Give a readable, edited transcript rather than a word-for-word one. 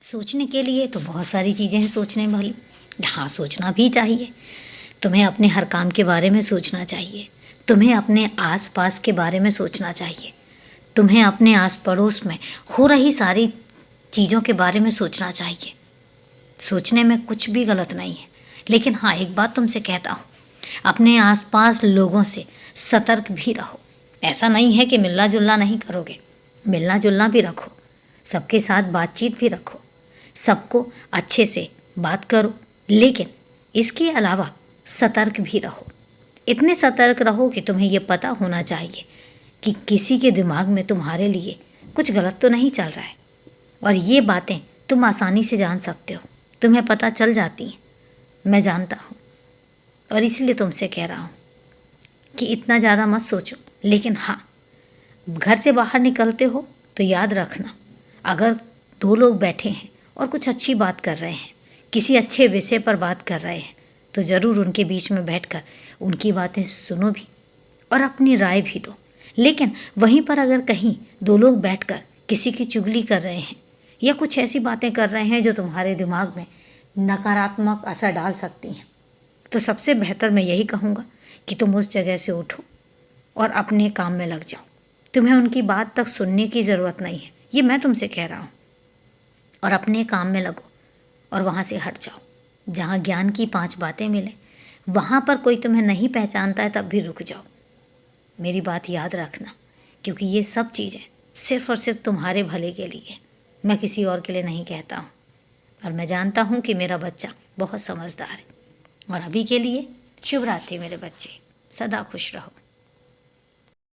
सोचने के लिए तो बहुत सारी चीज़ें हैं सोचने वाली। हाँ, सोचना भी चाहिए। तुम्हें अपने हर काम के बारे में सोचना चाहिए। तुम्हें अपने आसपास के बारे में सोचना चाहिए। तुम्हें अपने आस पड़ोस में हो रही सारी चीज़ों के बारे में सोचना चाहिए। सोचने में कुछ भी गलत नहीं है। लेकिन हाँ, एक बात तुमसे कहता हूँ, अपने आसपास लोगों से सतर्क भी रहो। ऐसा नहीं है कि मिलना जुलना नहीं करोगे, मिलना जुलना भी रखो, सबके साथ बातचीत भी रखो, सबको अच्छे से बात करो, लेकिन इसके अलावा सतर्क भी रहो। इतने सतर्क रहो कि तुम्हें ये पता होना चाहिए कि किसी के दिमाग में तुम्हारे लिए कुछ गलत तो नहीं चल रहा है। और ये बातें तुम आसानी से जान सकते हो, तुम्हें पता चल जाती हैं, मैं जानता हूँ। और इसलिए तुमसे कह रहा हूँ कि इतना ज़्यादा मत सोचो। लेकिन हाँ, घर से बाहर निकलते हो तो याद रखना, अगर दो लोग बैठे हैं और कुछ अच्छी बात कर रहे हैं, किसी अच्छे विषय पर बात कर रहे हैं, तो ज़रूर उनके बीच में बैठकर उनकी बातें सुनो भी और अपनी राय भी दो। लेकिन वहीं पर अगर कहीं दो लोग बैठकर किसी की चुगली कर रहे हैं या कुछ ऐसी बातें कर रहे हैं जो तुम्हारे दिमाग में नकारात्मक असर डाल सकती हैं, तो सबसे बेहतर मैं यही कहूँगा कि तुम उस जगह से उठो और अपने काम में लग जाओ। तुम्हें उनकी बात तक सुनने की ज़रूरत नहीं है, ये मैं तुमसे कह रहा हूँ। और अपने काम में लगो और वहाँ से हट जाओ। जहाँ ज्ञान की 5 बातें मिलें, वहाँ पर कोई तुम्हें नहीं पहचानता है तब भी रुक जाओ। मेरी बात याद रखना, क्योंकि ये सब चीज़ें सिर्फ़ और सिर्फ तुम्हारे भले के लिए, मैं किसी और के लिए नहीं कहता हूँ। और मैं जानता हूँ कि मेरा बच्चा बहुत समझदार है। और अभी के लिए शुभ रात्रि मेरे बच्चे, सदा खुश रहो।